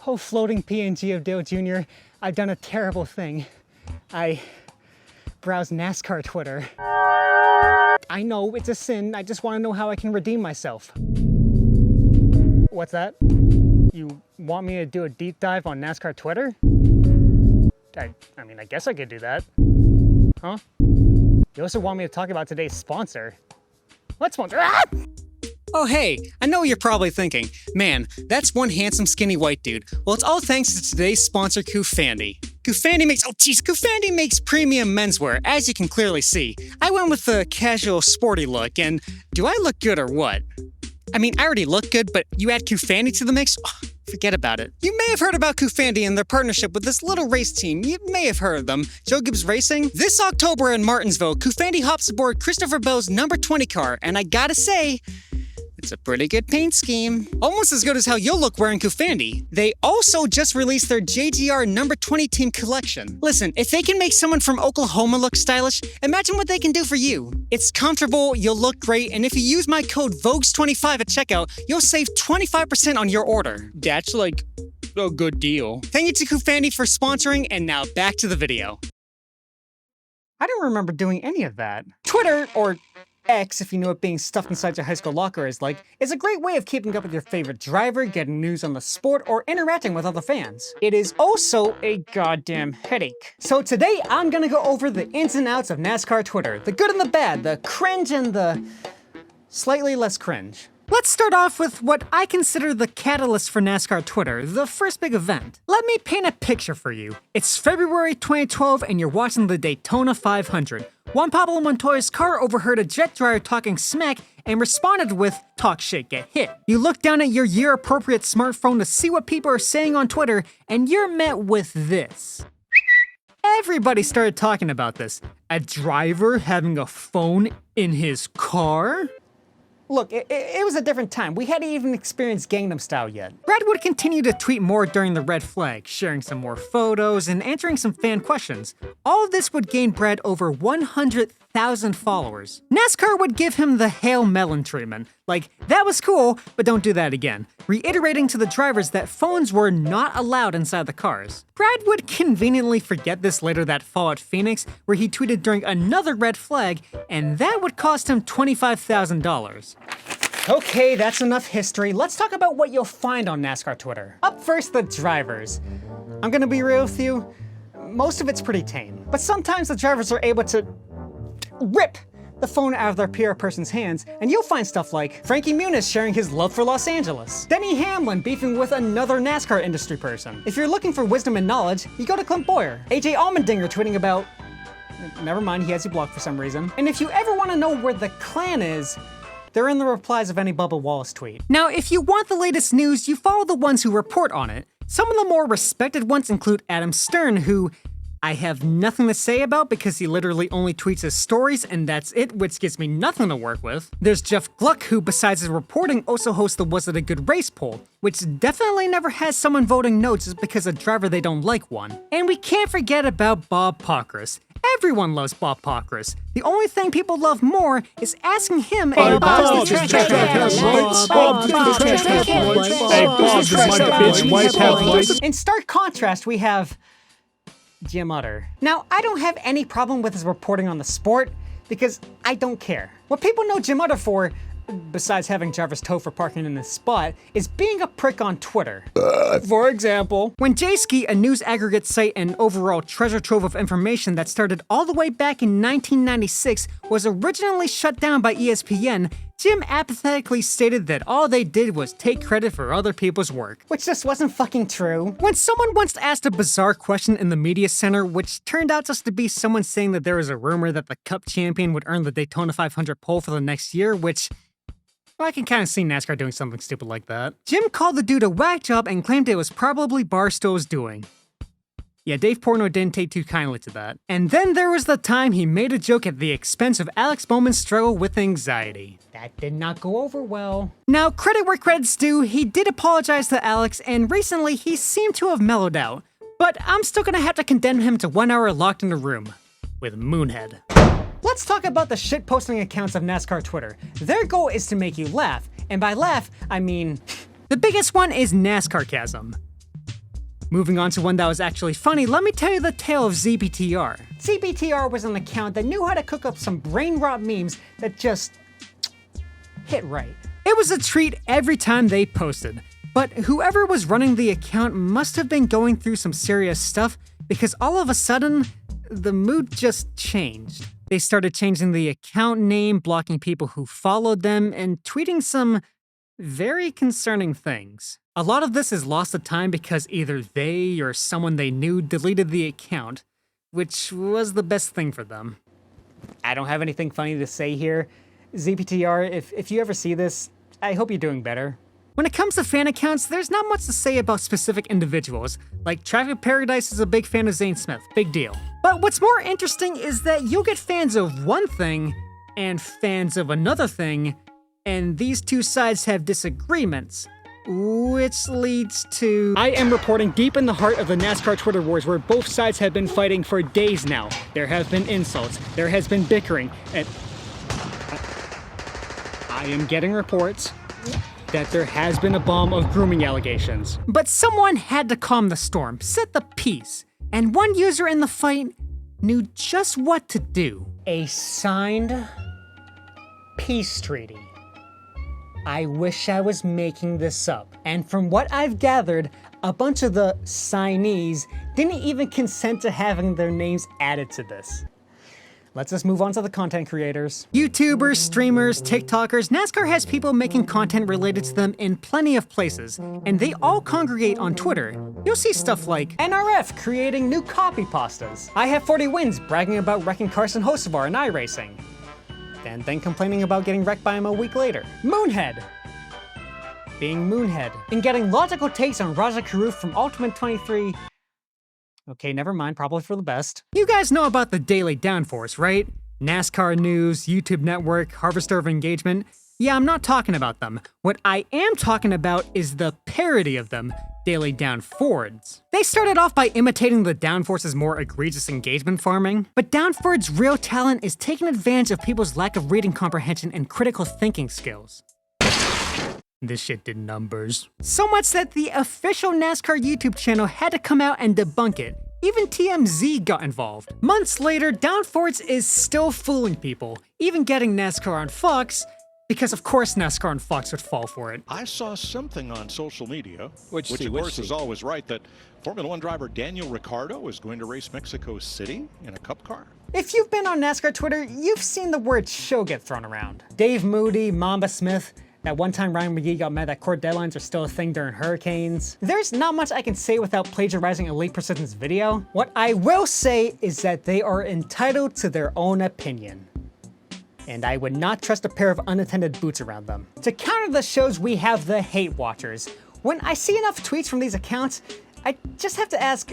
Oh, floating PNG of Dale Jr., I've done a terrible thing. I browse NASCAR Twitter. I know, it's a sin. I just want to know how I can redeem myself. What's that? You want me to do a deep dive on NASCAR Twitter? I mean, I guess I could do that. Huh? You also want me to talk about today's sponsor. What sponsor? Ah! Oh hey, I know what you're probably thinking, man, that's one handsome skinny white dude. Well, it's all thanks to today's sponsor, Kufandy. Kufandy makes premium menswear, as you can clearly see. I went with the casual sporty look, and do I look good or what? I mean, I already look good, but you add Kufandy to the mix? Oh, forget about it. You may have heard about Kufandy and their partnership with this little race team. You may have heard of them, Joe Gibbs Racing. This October in Martinsville, Kufandy hops aboard Christopher Bell's number 20 car, and I gotta say, it's a pretty good paint scheme. Almost as good as how you'll look wearing Kufandy. They also just released their JGR number 20 team collection. Listen, if they can make someone from Oklahoma look stylish, imagine what they can do for you. It's comfortable, you'll look great, and if you use my code Voegs25 at checkout, you'll save 25% on your order. That's like a good deal. Thank you to Kufandy for sponsoring, and now back to the video. I don't remember doing any of that. Twitter, or X, if you know what being stuffed inside your high school locker is like, is a great way of keeping up with your favorite driver, getting news on the sport, or interacting with other fans. It is also a goddamn headache. So today, I'm gonna go over the ins and outs of NASCAR Twitter. The good and the bad, the cringe and the slightly less cringe. Let's start off with what I consider the catalyst for NASCAR Twitter, the first big event. Let me paint a picture for you. It's February 2012 and you're watching the Daytona 500. Juan Pablo Montoya's car overheard a jet driver talking smack and responded with, "Talk shit, get hit." You look down at your year-appropriate smartphone to see what people are saying on Twitter, and you're met with this. Everybody started talking about this. A driver having a phone in his car? Look, it was a different time. We hadn't even experienced Gangnam Style yet. Brad would continue to tweet more during the red flag, sharing some more photos and answering some fan questions. All of this would gain Brad over 100,000 followers. NASCAR would give him the Hail Melon treatment. Like, that was cool, but don't do that again. Reiterating to the drivers that phones were not allowed inside the cars. Brad would conveniently forget this later that fall at Phoenix, where he tweeted during another red flag, and that would cost him $25,000. Okay, that's enough history. Let's talk about what you'll find on NASCAR Twitter. Up first, the drivers. I'm gonna be real with you, most of it's pretty tame. But sometimes the drivers are able to rip the phone out of their PR person's hands, and you'll find stuff like Frankie Muniz sharing his love for Los Angeles, Denny Hamlin beefing with another NASCAR industry person. If you're looking for wisdom and knowledge, you go to Clint Boyer. AJ Allmendinger tweeting about... Never mind, he has you blocked for some reason. And if you ever want to know where the clan is, they're in the replies of any Bubba Wallace tweet. Now, if you want the latest news, you follow the ones who report on it. Some of the more respected ones include Adam Stern, who I have nothing to say about because he literally only tweets his stories and that's it, which gives me nothing to work with. There's Jeff Gluck, who besides his reporting also hosts the Was It a Good Race poll, which definitely never has someone voting no just because a driver they don't like won. And we can't forget about Bob Pockrass. Everyone loves Bob Pockrass. The only thing people love more is asking him, "Hey Bob, does the trash have lights?" In stark contrast, we have Jim Utter. Now, I don't have any problem with his reporting on the sport, because I don't care. What people know Jim Utter for, besides having Jarvis towed for parking in his spot, is being a prick on Twitter. For example, when Jayski, a news aggregate site and overall treasure trove of information that started all the way back in 1996, was originally shut down by ESPN, Jim apathetically stated that all they did was take credit for other people's work. Which just wasn't fucking true. When someone once asked a bizarre question in the media center, which turned out just to be someone saying that there was a rumor that the Cup champion would earn the Daytona 500 pole for the next year, which... well, I can kind of see NASCAR doing something stupid like that. Jim called the dude a whack job and claimed it was probably Barstow's doing. Yeah, Dave Portnoy didn't take too kindly to that. And then there was the time he made a joke at the expense of Alex Bowman's struggle with anxiety. That did not go over well. Now, credit where credit's due, he did apologize to Alex, and recently he seemed to have mellowed out. But I'm still gonna have to condemn him to 1 hour locked in a room with Moonhead. Let's talk about the shitposting accounts of NASCAR Twitter. Their goal is to make you laugh, and by laugh, I mean... the biggest one is NASCARcasm. Moving on to one that was actually funny, let me tell you the tale of ZBTR. ZBTR was an account that knew how to cook up some brain rot memes that just hit right. It was a treat every time they posted, but whoever was running the account must have been going through some serious stuff because all of a sudden, the mood just changed. They started changing the account name, blocking people who followed them, and tweeting some very concerning things. A lot of this is lost to time because either they or someone they knew deleted the account, which was the best thing for them. I don't have anything funny to say here. ZPTR, if you ever see this, I hope you're doing better. When it comes to fan accounts, there's not much to say about specific individuals. Like, Traffic Paradise is a big fan of Zane Smith, big deal. But what's more interesting is that you'll get fans of one thing and fans of another thing, and these two sides have disagreements, which leads to... I am reporting deep in the heart of the NASCAR Twitter wars where both sides have been fighting for days now. There have been insults, there has been bickering, and... I am getting reports that there has been a bomb of grooming allegations. But someone had to calm the storm, set the peace, and one user in the fight knew just what to do. A signed peace treaty. I wish I was making this up. And from what I've gathered, a bunch of the signees didn't even consent to having their names added to this. Let's just move on to the content creators. YouTubers, streamers, TikTokers, NASCAR has people making content related to them in plenty of places, and they all congregate on Twitter. You'll see stuff like NRF creating new copy pastas, I Have 40 Wins bragging about wrecking Carson Hocevar in iRacing, and then complaining about getting wrecked by him a week later. Moonhead being Moonhead, and getting logical takes on Raja Karuf from Ultimate 23. Okay, never mind, probably for the best. You guys know about the Daily Downforce, right? NASCAR News, YouTube Network, Harvester of Engagement. Yeah, I'm not talking about them. What I am talking about is the parody of them, Daily Downfords. They started off by imitating the Downforce's more egregious engagement farming, but Downford's real talent is taking advantage of people's lack of reading comprehension and critical thinking skills. This shit did numbers. So much that the official NASCAR YouTube channel had to come out and debunk it. Even TMZ got involved. Months later, Downforce is still fooling people, even getting NASCAR on Fox, because of course NASCAR on Fox would fall for it. I saw something on social media, which of course is always right, that Formula One driver Daniel Ricciardo is going to race Mexico City in a cup car. If you've been on NASCAR Twitter, you've seen the word show get thrown around. Dave Moody, Mamba Smith, that one time Ryan McGee got mad that court deadlines are still a thing during hurricanes. There's not much I can say without plagiarizing Elite Precision's video. What I will say is that they are entitled to their own opinion, and I would not trust a pair of unattended boots around them. To counter the shows, we have the hate watchers. When I see enough tweets from these accounts, I just have to ask,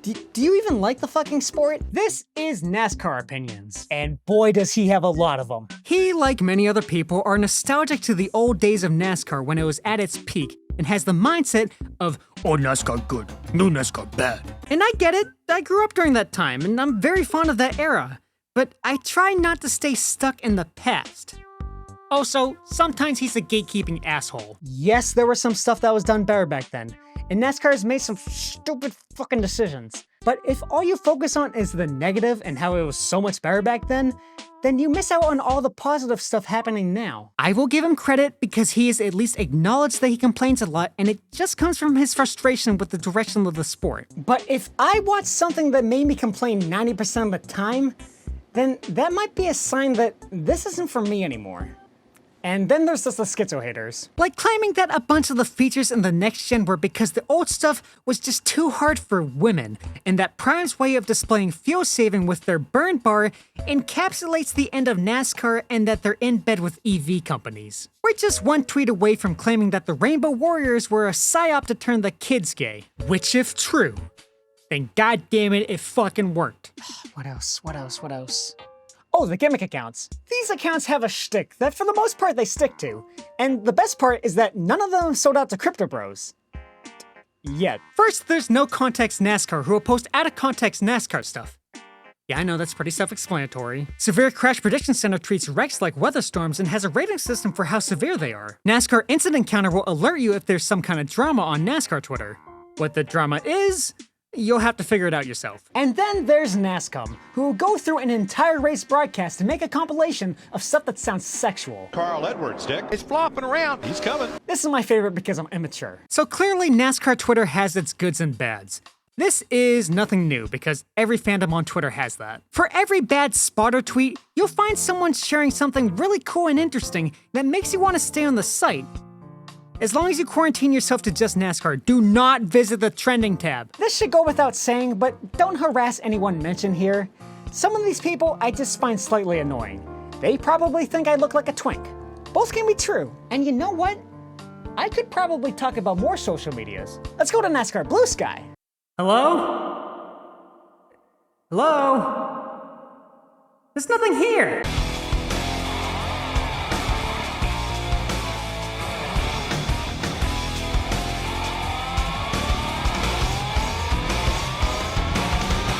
do you even like the fucking sport? This is NASCAR Opinions, and boy does he have a lot of them. He, like many other people, are nostalgic to the old days of NASCAR when it was at its peak, and has the mindset of, oh, NASCAR good, no NASCAR bad. And I get it, I grew up during that time, and I'm very fond of that era. But I try not to stay stuck in the past. Also, sometimes he's a gatekeeping asshole. Yes, there was some stuff that was done better back then, and NASCAR has made some stupid fucking decisions. But if all you focus on is the negative and how it was so much better back then you miss out on all the positive stuff happening now. I will give him credit because he has at least acknowledged that he complains a lot, and it just comes from his frustration with the direction of the sport. But if I watch something that made me complain 90% of the time, then that might be a sign that this isn't for me anymore. And then there's just the schizo haters. Like claiming that a bunch of the features in the next gen were because the old stuff was just too hard for women, and that Prime's way of displaying fuel saving with their burn bar encapsulates the end of NASCAR and that they're in bed with EV companies. We're just one tweet away from claiming that the Rainbow Warriors were a psyop to turn the kids gay. Which, if true, then goddammit, it fucking worked. What else? Oh, the gimmick accounts. These accounts have a shtick that for the most part they stick to. And the best part is that none of them sold out to Crypto Bros. Yet. First, there's No Context NASCAR, who will post out-of-context NASCAR stuff. Yeah, I know, that's pretty self-explanatory. Severe Crash Prediction Center treats wrecks like weather storms and has a rating system for how severe they are. NASCAR Incident Counter will alert you if there's some kind of drama on NASCAR Twitter. What the drama is, you'll have to figure it out yourself. And then there's NASCAR, who will go through an entire race broadcast to make a compilation of stuff that sounds sexual. Carl Edwards, Dick. It's flopping around. He's coming. This is my favorite because I'm immature. So clearly NASCAR Twitter has its goods and bads. This is nothing new because every fandom on Twitter has that. For every bad spotter tweet, you'll find someone sharing something really cool and interesting that makes you want to stay on the site. As long as you quarantine yourself to just NASCAR, do not visit the trending tab. This should go without saying, but don't harass anyone mentioned here. Some of these people I just find slightly annoying. They probably think I look like a twink. Both can be true. And you know what? I could probably talk about more social medias. Let's go to NASCAR Blue Sky. Hello? Hello? There's nothing here.